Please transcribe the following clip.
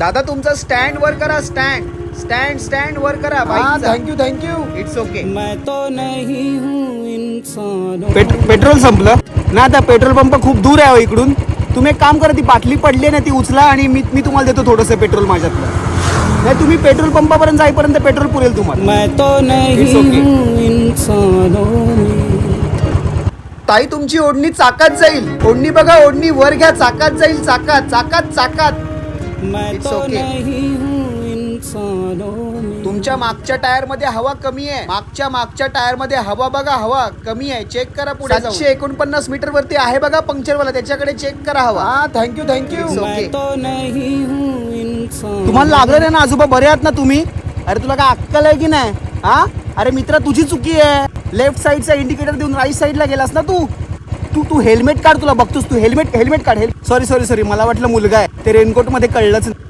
दादा तुमचा स्टँड वर करा, स्टँड वर करा. थँक्यू. It's okay. पेट्रोल संपलं ना. आता पेट्रोल पंप खूप दूर आहे हो इकडून. तुम्ही एक काम करा, ती बाटली पडली ना ती उचला आणि मी तुम्हाला देतो थोडंसं पेट्रोल माझ्यातलं. नाही तुम्ही पेट्रोल पंपापर्यंत जाईपर्यंत पेट्रोल पुरेल तुम्हाला. It's okay. ताई तुमची ओढणी चाकात जाईल. ओढणी बघा, ओढणी वर घ्या, चाकात जाईल. चाकात. It's okay. तुमच्या मागच्या टायर मध्ये हवा कमी आहे. मागच्या टायर मध्ये हवा बघा, हवा कमी आहे. चेक करा पुढे. 749 मीटर वरती आहे बघा पंक्चरवाला, त्याच्याकडे चेक करा हवा. थँक्यू. ओके. तुम्हाला लागलं नाही ना आजोबा? बरे आहात ना तुम्ही? अरे तुला काय अक्कल आहे की नाही? हा अरे मित्रा तुझी चुकी आहे. लेफ्ट साईडचा इंडिकेटर देऊन राईट साईडला गेलास ना तू हेल्मेट काढ. तुला बघतोस तू हेल्मेट काढ. सॉरी मला वाटलं मुलगा आहे. ते रेनकोट मध्ये कळलंच.